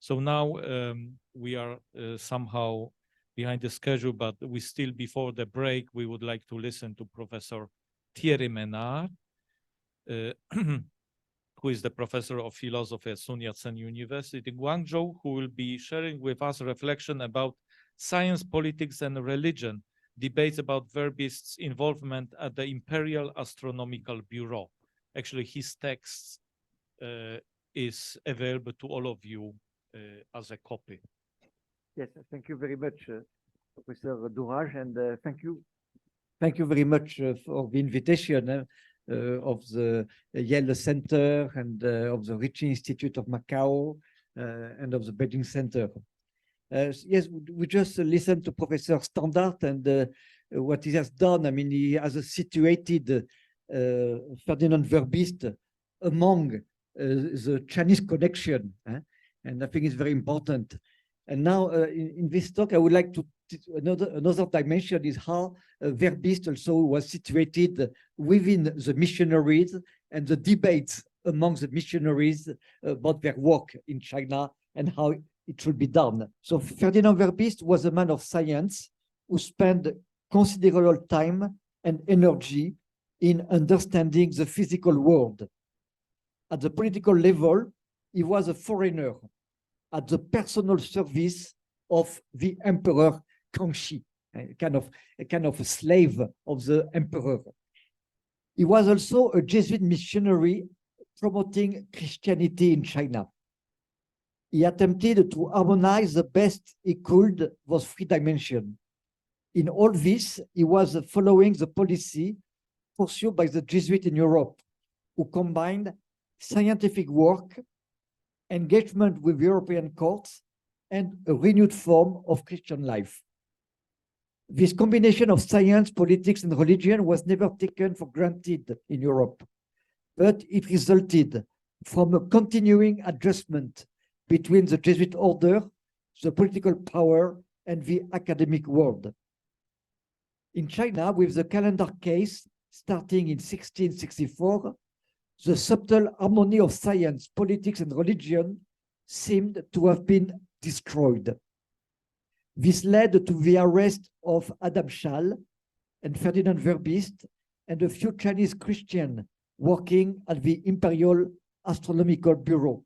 So now we are somehow behind the schedule, but we still, before the break, we would like to listen to Professor Thierry Meynard, who is the professor of philosophy at Sun Yat-Sen University in Guangzhou, who will be sharing with us reflection about science, politics, and religion, debates about Verbiest's involvement at the Imperial Astronomical Bureau. Actually, his text is available to all of you as a copy. Yes, thank you very much, Professor Dourage, and thank you very much for the invitation of the Yale Center and of the Ritchie Institute of Macau and of the Beijing Center. Yes, we just listened to Professor Standard and what he has done. I mean, he has situated Ferdinand Verbiest among the Chinese connection, and I think it's very important. And now in this talk, I would like to, another dimension is how Verbiest also was situated within the missionaries and the debates among the missionaries about their work in China and how it should be done. So Ferdinand Verbiest was a man of science who spent considerable time and energy in understanding the physical world. At the political level, he was a foreigner at the personal service of the Emperor Kangxi, a kind of a slave of the emperor. He was also a Jesuit missionary promoting Christianity in China. He attempted to harmonize the best he could those three dimensions. In all this, he was following the policy pursued by the Jesuits in Europe, who combined scientific work, engagement with European courts, and a renewed form of Christian life. This combination of science, politics, and religion was never taken for granted in Europe, but it resulted from a continuing adjustment between the Jesuit order, the political power, and the academic world. In China, with the calendar case starting in 1664, the subtle harmony of science, politics, and religion seemed to have been destroyed. This led to the arrest of Adam Schall and Ferdinand Verbiest and a few Chinese Christians working at the Imperial Astronomical Bureau,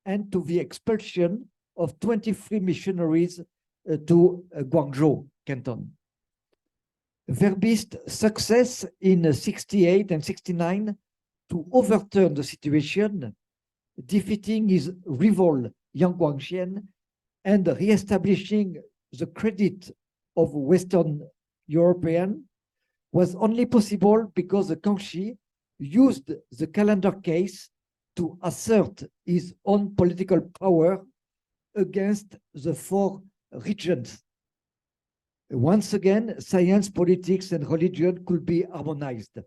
and to the expulsion of 23 missionaries to Guangzhou canton. Verbiest's success in 68 and 69 to overturn the situation, defeating his rival Yang Guangxian and re-establishing the credit of Western European, was only possible because the Kangxi used the calendar case to assert his own political power against the four regions. Once again, science, politics, and religion could be harmonized.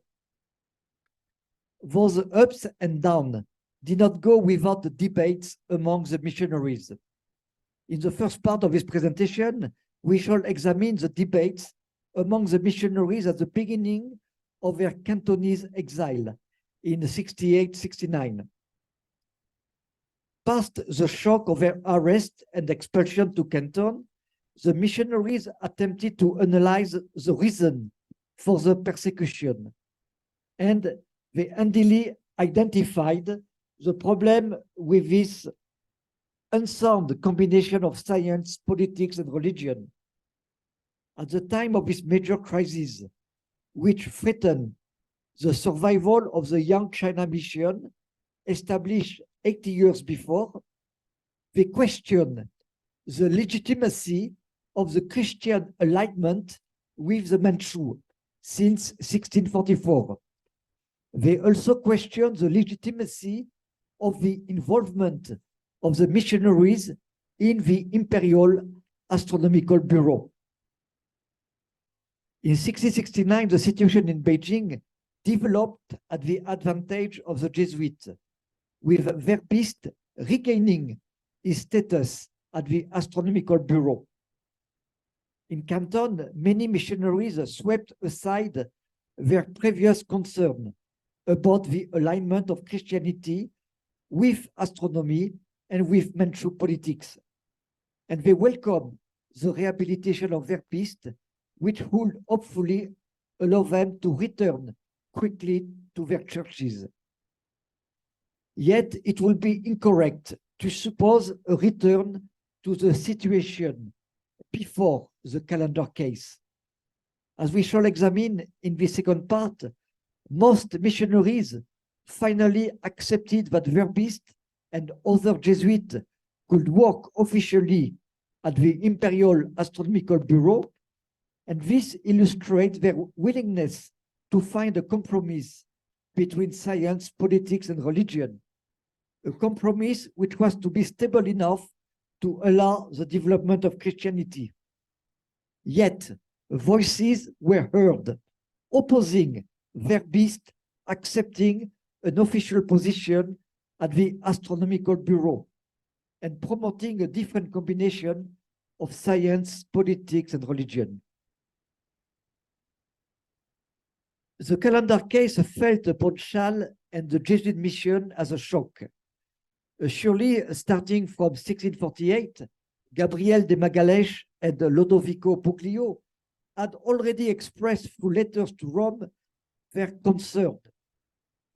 Those ups and downs did not go without the debates among the missionaries. In the first part of this presentation, we shall examine the debates among the missionaries at the beginning of their Cantonese exile in 68-69. Past the shock of their arrest and expulsion to Canton, the missionaries attempted to analyze the reason for the persecution, and they handily identified the problem with this unsound combination of science, politics, and religion. At the time of this major crisis, which threatened the survival of the young China mission established 80 years before, they questioned the legitimacy of the Christian alignment with the Manchu since 1644. They also questioned the legitimacy of the involvement of the missionaries in the Imperial Astronomical Bureau. In 1669, the situation in Beijing developed at the advantage of the Jesuits, with Verbiest regaining his status at the Astronomical Bureau. In Canton, many missionaries swept aside their previous concern about the alignment of Christianity with astronomy and with Manchu politics. And they welcome the rehabilitation of Verbiest, which would hopefully allow them to return quickly to their churches. Yet it will be incorrect to suppose a return to the situation before the calendar case. As we shall examine in the second part, most missionaries finally accepted that Verbiest and other Jesuits could work officially at the Imperial Astronomical Bureau, and this illustrates their willingness to find a compromise between science, politics, and religion, a compromise which was to be stable enough to allow the development of Christianity. Yet, voices were heard opposing Verbiest accepting an official position at the Astronomical Bureau and promoting a different combination of science, politics, and religion. The calendar case felt upon Chasles and the Jesuit mission as a shock. Surely, starting from 1648, Gabriel de Magalhães and Lodovico Puclio had already expressed through letters to Rome their concern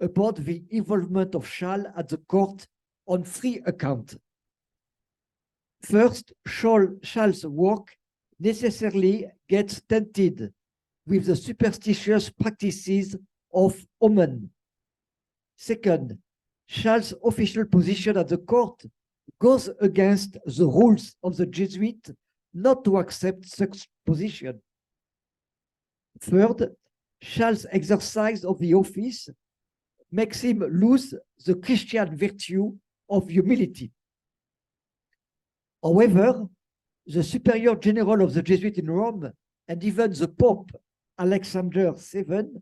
about the involvement of Chasles at the court on three accounts. First, Chasles' work necessarily gets tainted with the superstitious practices of omen. Second, Chasles' official position at the court goes against the rules of the Jesuits not to accept such position. Third, Chasles' exercise of the office makes him lose the Christian virtue of humility. However, the superior general of the Jesuits in Rome and even the Pope Alexander VII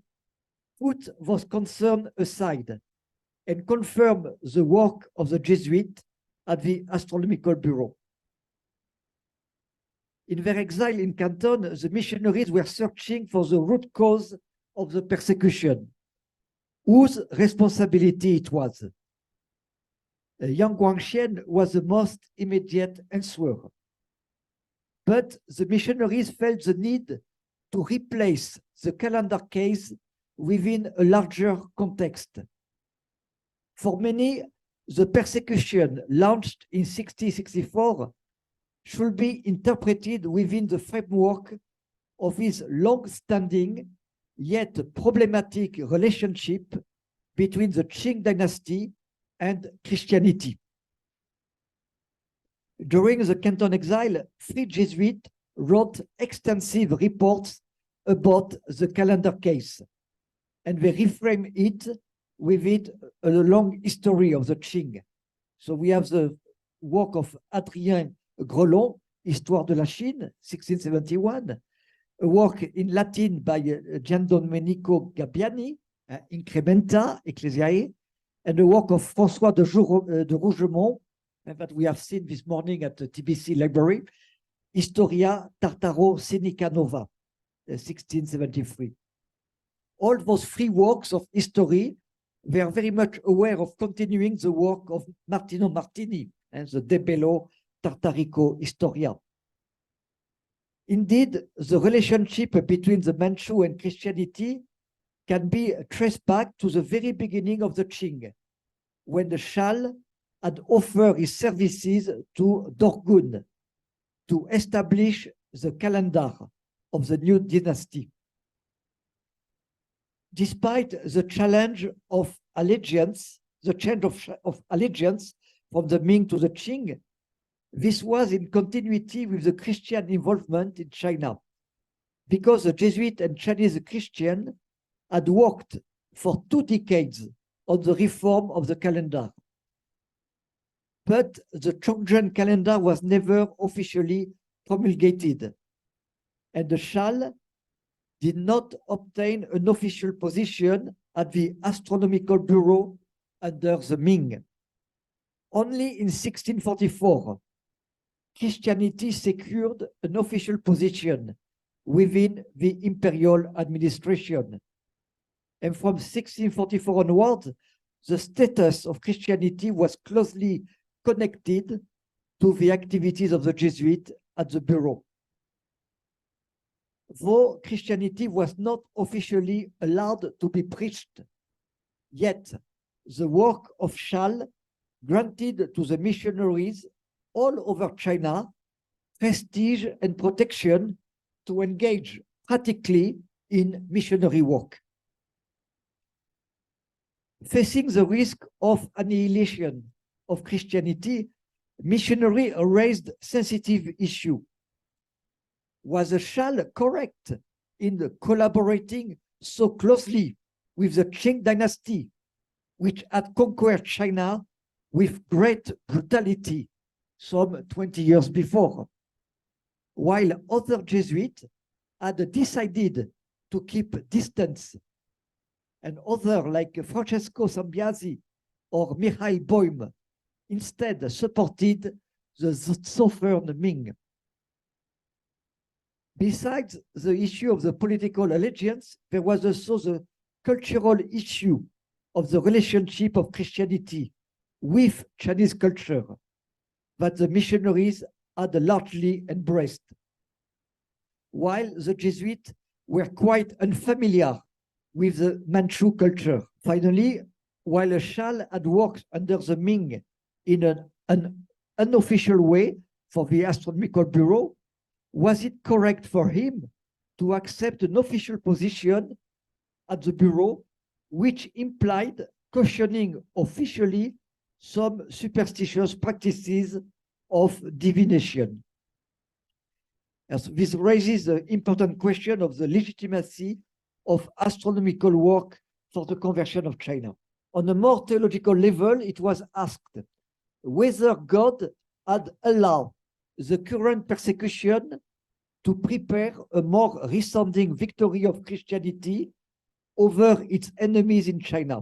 put those concerns aside and confirmed the work of the Jesuits at the Astronomical Bureau. In their exile in Canton, the missionaries were searching for the root cause of the persecution, whose responsibility it was. Yang Guangxian was the most immediate answer. But the missionaries felt the need to replace the calendar case within a larger context. For many, the persecution launched in 1664 should be interpreted within the framework of his long-standing yet problematic relationship between the Qing dynasty and Christianity. During the Canton exile, three Jesuits wrote extensive reports about the calendar case, and they reframe it with a long history of the Qing. So we have the work of Adrien Grelon, Histoire de la Chine, 1671, a work in Latin by Giandomenico Gabbiani, Incrementa Ecclesiae, and a work of François de Rougemont, that we have seen this morning at the TBC library, Historia Tartaro Sinica Nova, 1673. All those three works of history were very much aware of continuing the work of Martino Martini and the De Bello Tartarico Historia. Indeed, the relationship between the Manchu and Christianity can be traced back to the very beginning of the Qing, when the Chasles had offered his services to Dorgun to establish the calendar of the new dynasty. Despite the challenge of allegiance, the change of allegiance from the Ming to the Qing, this was in continuity with the Christian involvement in China, because the Jesuit and Chinese Christian had worked for 2 decades on the reform of the calendar. But the Chongzhen calendar was never officially promulgated, and the Chasles did not obtain an official position at the Astronomical Bureau under the Ming. Only in 1644, Christianity secured an official position within the imperial administration. And from 1644 onwards, the status of Christianity was closely connected to the activities of the Jesuits at the Bureau. Though Christianity was not officially allowed to be preached, yet the work of Charles granted to the missionaries all over China prestige and protection to engage practically in missionary work. Facing the risk of annihilation of Christianity, missionaries raised sensitive issue. Was Charles correct in collaborating so closely with the Qing dynasty, which had conquered China with great brutality some 20 years before, while other Jesuits had decided to keep distance, and others like Francesco Sambiasi or Mikhail Boym instead supported the Southern Ming. Besides the issue of the political allegiance, there was also the cultural issue of the relationship of Christianity with Chinese culture that the missionaries had largely embraced, while the Jesuits were quite unfamiliar with the Manchu culture. Finally, while Charles had worked under the Ming in an unofficial way for the Astronomical Bureau, was it correct for him to accept an official position at the Bureau, which implied cautioning officially some superstitious practices of divination? As this raises the important question of the legitimacy of astronomical work for the conversion of China. On a more theological level, it was asked whether God had allowed the current persecution to prepare a more resounding victory of Christianity over its enemies in China.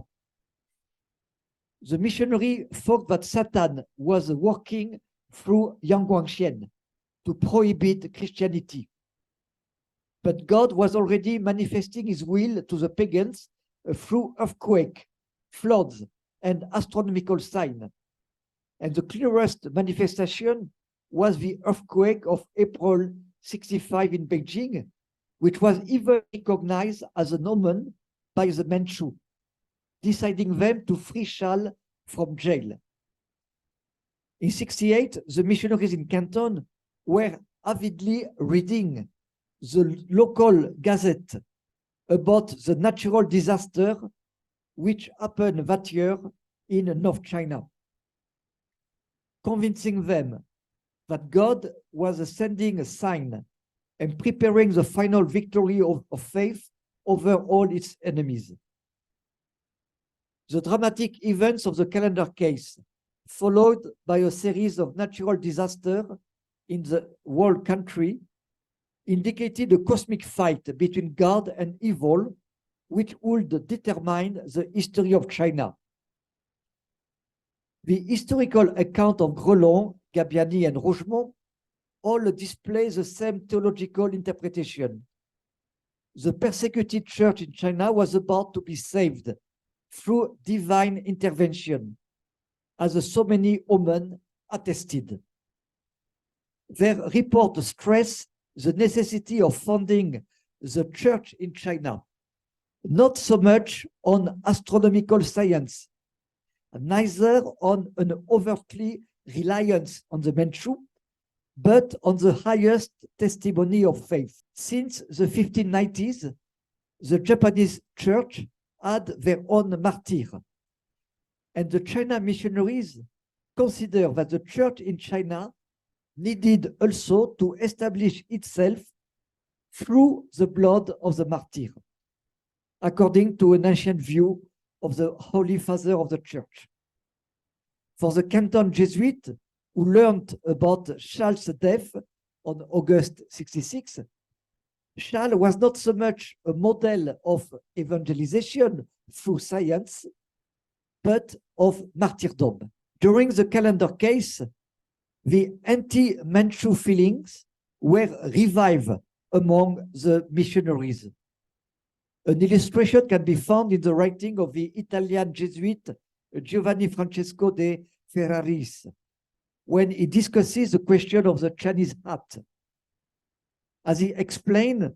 The missionary thought that Satan was working through Yang Guangxian to prohibit Christianity. But God was already manifesting his will to the pagans through earthquake, floods, and astronomical signs. And the clearest manifestation was the earthquake of April 65 in Beijing, which was even recognized as an omen by the Manchu, deciding them to free Charles from jail. In 68, the missionaries in Canton were avidly reading the local gazette about the natural disaster which happened that year in North China, convincing them that God was sending a sign and preparing the final victory of faith over all its enemies. The dramatic events of the calendar case, followed by a series of natural disasters in the whole country, indicated a cosmic fight between God and evil, which would determine the history of China. The historical account of Grelon, Gabiani, and Rougemont all display the same theological interpretation. The persecuted church in China was about to be saved through divine intervention, as so many omens attested. Their report stressed the necessity of founding the church in China, not so much on astronomical science, neither on an overtly reliance on the Manchu, but on the highest testimony of faith. Since the 1590s, the Japanese church had their own martyr, and the China missionaries consider that the church in China needed also to establish itself through the blood of the martyr, according to an ancient view of the Holy Father of the Church. For the Canton Jesuit, who learned about Charles' death on August 66, Charles was not so much a model of evangelization through science, but of martyrdom. During the calendar case, the anti-Manchu feelings were revived among the missionaries. An illustration can be found in the writing of the Italian Jesuit Giovanni Francesco de Ferraris, when he discusses the question of the Chinese hat. As he explained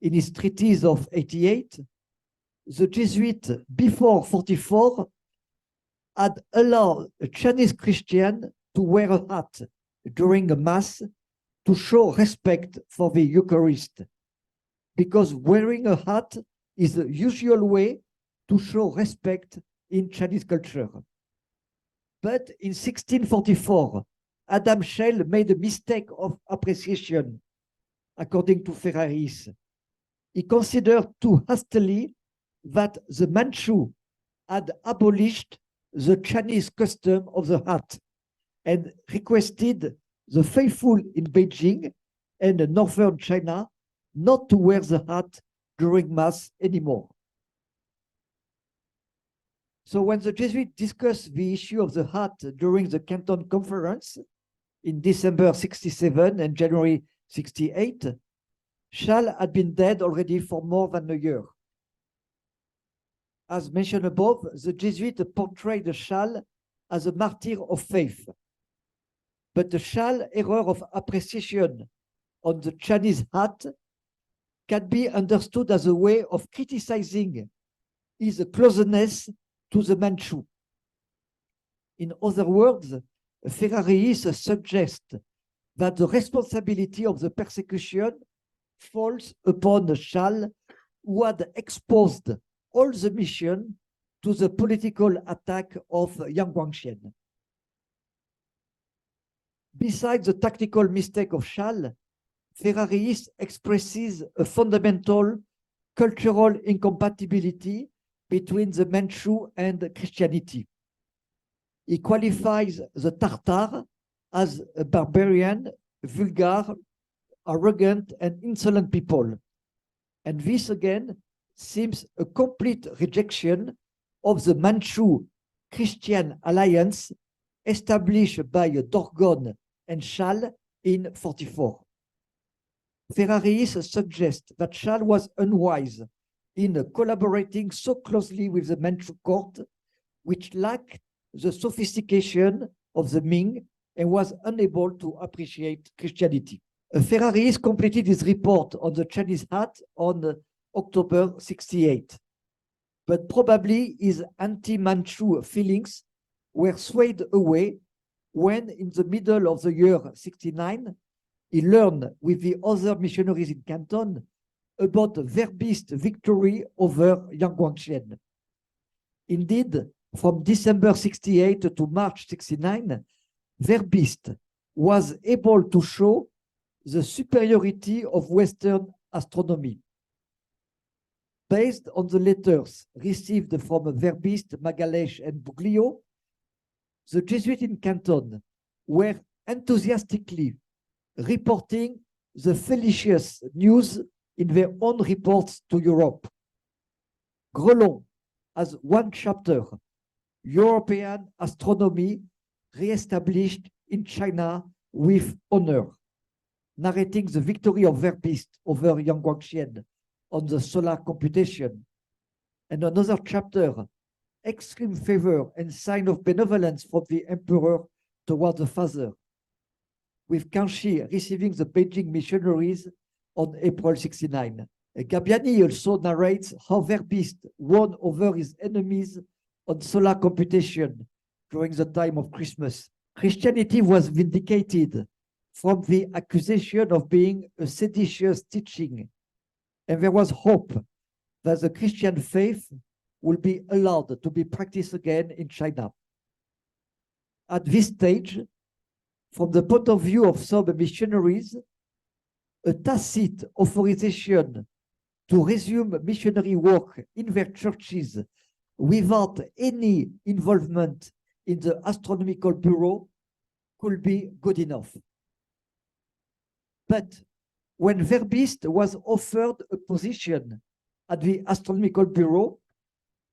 in his treatise of 88, the Jesuit before 44 had allowed a Chinese Christian to wear a hat during a mass to show respect for the Eucharist, because wearing a hat is the usual way to show respect in Chinese culture. But in 1644, Adam Schell made a mistake of appreciation, according to Verbiest. He considered too hastily that the Manchu had abolished the Chinese custom of the hat and requested the faithful in Beijing and northern China not to wear the hat during Mass anymore. So when the Jesuits discussed the issue of the hat during the Canton Conference in December 67 and January 68, Schall had been dead already for more than a year. As mentioned above, the Jesuits portrayed Schall as a martyr of faith. But the Schall error of appreciation on the Chinese hat can be understood as a way of criticizing his closeness to the Manchu. In other words, Verbiest suggests that the responsibility of the persecution falls upon Schall, who had exposed all the mission to the political attack of Yang Guangxian. Besides the tactical mistake of Schall, Verbiest expresses a fundamental cultural incompatibility between the Manchu and Christianity. He qualifies the Tartar as a barbarian, vulgar, arrogant, and insolent people. And this again seems a complete rejection of the Manchu-Christian alliance established by Dorgon and Schall in 44. Verbiest suggests that Schall was unwise in collaborating so closely with the Manchu court, which lacked the sophistication of the Ming and was unable to appreciate Christianity. Verbiest completed his report on the Chinese hat on October 68, but probably his anti-Manchu feelings were swayed away when, in the middle of the year 69, he learned with the other missionaries in Canton about Verbiest's victory over Yang Guangxian. Indeed, from December 68 to March 69, Verbiest was able to show the superiority of Western astronomy. Based on the letters received from Verbiest, Magalhaes, and Buglio, the Jesuits in Canton were enthusiastically reporting the felicitous news in their own reports to Europe. Grelon has one chapter, European Astronomy Re-established in China with Honor, narrating the victory of Verbiest over Yang Guangxian on the solar computation. And another chapter, Extreme Favor and Sign of Benevolence from the Emperor toward the Father, with Kanchi receiving the Beijing missionaries on April 69. Gabbiani also narrates how Verbiest won over his enemies on solar computation during the time of Christmas. Christianity was vindicated from the accusation of being a seditious teaching, and there was hope that the Christian faith will be allowed to be practiced again in China. At this stage, from the point of view of some missionaries, a tacit authorization to resume missionary work in their churches without any involvement in the Astronomical Bureau could be good enough. But when Verbiest was offered a position at the Astronomical Bureau,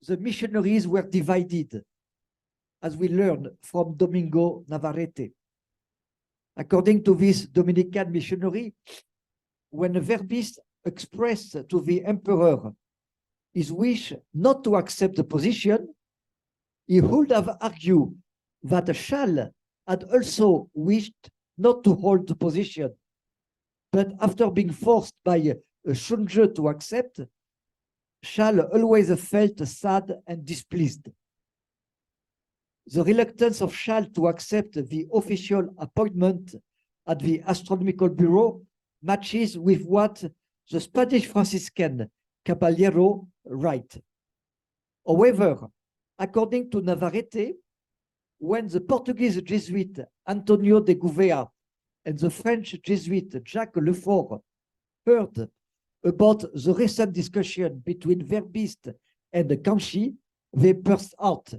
the missionaries were divided, as we learned from Domingo Navarrete. According to this Dominican missionary, when Verbiest expressed to the emperor his wish not to accept the position, he would have argued that Schall had also wished not to hold the position, but after being forced by Shunzhe to accept, Charles always felt sad and displeased. The reluctance of Charles to accept the official appointment at the Astronomical Bureau matches with what the Spanish Franciscan Caballero write. However, according to Navarrete, when the Portuguese Jesuit Antonio de Gouveia and the French Jesuit Jacques Lefort heard about the recent discussion between Verbiest and Canchi, they burst out.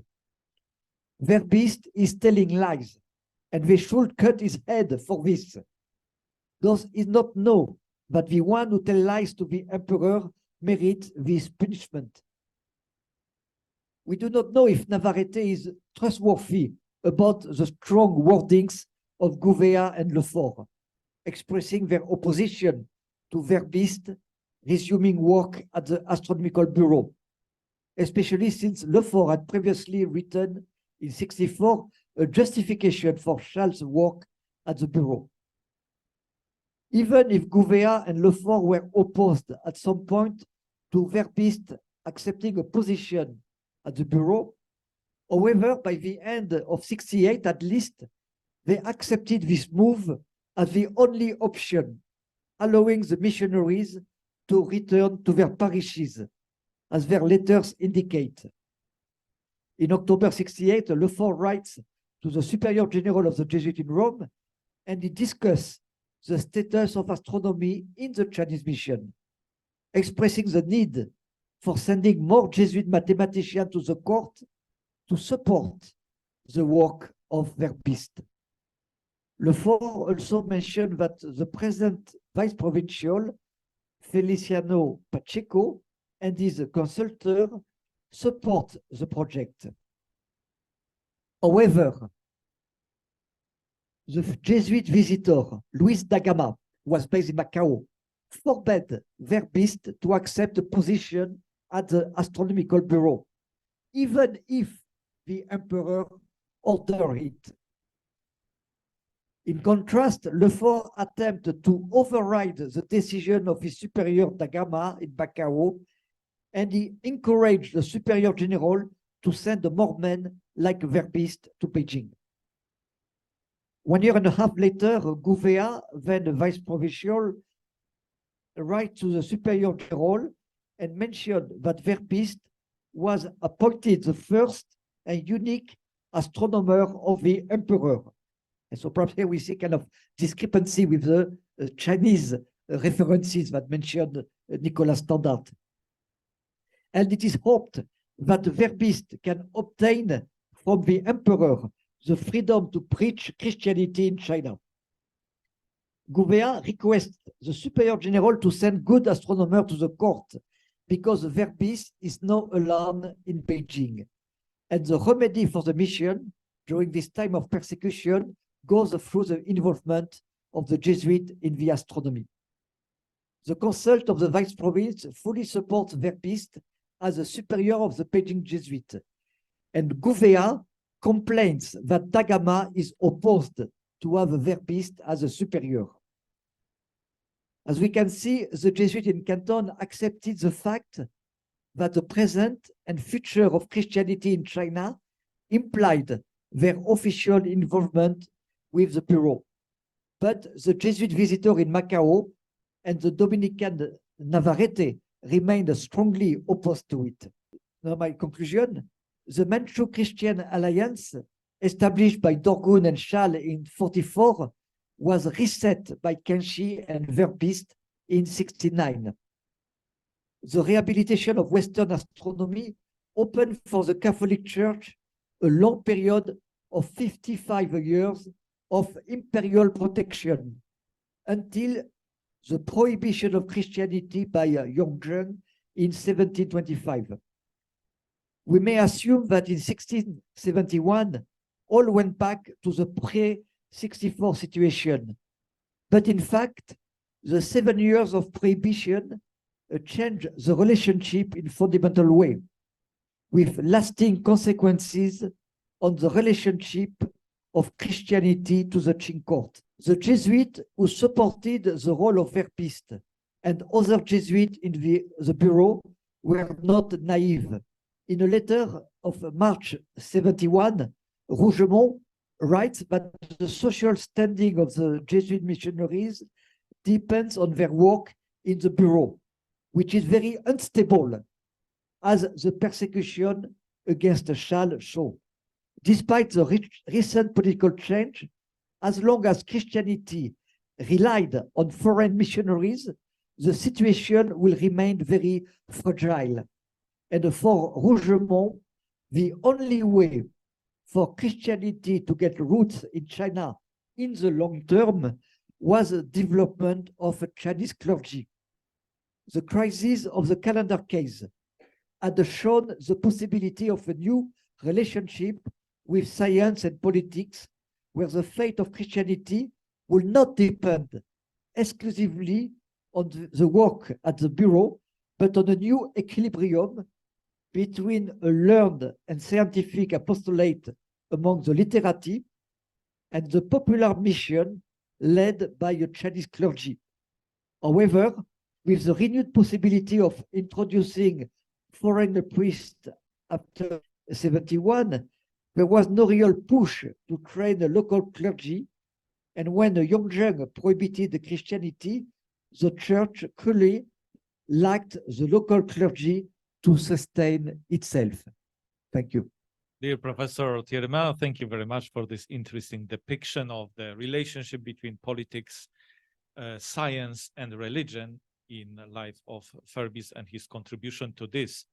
Verbiest is telling lies, and they should cut his head for this. Does he not know that the one who tells lies to the emperor merits this punishment? We do not know if Navarrete is trustworthy about the strong wordings of Gouveia and Lefort, expressing their opposition to Verbiest resuming work at the Astronomical Bureau, especially since Lefort had previously written in 1964 a justification for Charles' work at the Bureau. Even if Gouveia and Lefort were opposed at some point to Verbiest accepting a position at the Bureau, however, by the end of 1968 at least, they accepted this move as the only option, allowing the missionaries to return to their parishes, as their letters indicate. In October 1968, Lefort writes to the Superior General of the Jesuits in Rome, and he discusses the status of astronomy in the Chinese mission, expressing the need for sending more Jesuit mathematicians to the court to support the work of Verbiest. Lefort also mentioned that the present vice provincial, Feliciano Pacheco, and his consultor support the project. However, the Jesuit visitor, Luis da Gama, who was based in Macau, forbade Verbiest to accept a position at the Astronomical Bureau, even if the emperor ordered it. In contrast, Lefort attempted to override the decision of his superior da Gama in Macau, and he encouraged the superior general to send more men like Verbiest to Beijing. 1 year and a half later, Gouveia, then vice provincial, wrote to the superior general and mentioned that Verbiest was appointed the first and unique astronomer of the emperor. And so perhaps here we see kind of discrepancy with the Chinese references that mentioned Nicolas Standard. And it is hoped that Verbiest can obtain from the emperor the freedom to preach Christianity in China. Gouveia requests the superior general to send good astronomers to the court because Verbiest is now allowed in Beijing. And the remedy for the mission during this time of persecution goes through the involvement of the Jesuit in the astronomy. The consult of the vice province fully supports Verbiest as a superior of the Beijing Jesuit, and Gouveia complains that da Gama is opposed to have Verbiest as a superior. As we can see, the Jesuits in Canton accepted the fact that the present and future of Christianity in China implied their official involvement with the Bureau. But the Jesuit visitor in Macau and the Dominican Navarrete remained strongly opposed to it. Now, my conclusion, the Manchu Christian Alliance, established by Dorgun and Charles in 1944, was reset by Canchi and Verbiest in 1969. The rehabilitation of Western astronomy opened for the Catholic Church a long period of 55 years of imperial protection until the prohibition of Christianity by Yongzheng in 1725. We may assume that in 1671, all went back to the pre-64 situation. But in fact, the 7 years of prohibition changed the relationship in a fundamental way, with lasting consequences on the relationship of Christianity to the Qing court. The Jesuits who supported the role of Verbiest and other Jesuits in the bureau were not naive. In a letter of March 71, Rougemont writes that the social standing of the Jesuit missionaries depends on their work in the bureau, which is very unstable, as the persecution against shall show. Despite the recent political change, as long as Christianity relied on foreign missionaries, the situation will remain very fragile. And for Rougemont, the only way for Christianity to get roots in China in the long term was the development of a Chinese clergy. The crisis of the calendar case had shown the possibility of a new relationship with science and politics, where the fate of Christianity will not depend exclusively on the work at the Bureau, but on a new equilibrium between a learned and scientific apostolate among the literati and the popular mission led by a Chinese clergy. However, with the renewed possibility of introducing foreign priests after 71, there was no real push to train a local clergy, and when Yongzheng prohibited Christianity, the church clearly lacked the local clergy to sustain itself. Thank you. Dear Professor Thierry, thank you very much for this interesting depiction of the relationship between politics, science, and religion in the life of Verbiest and his contribution to this.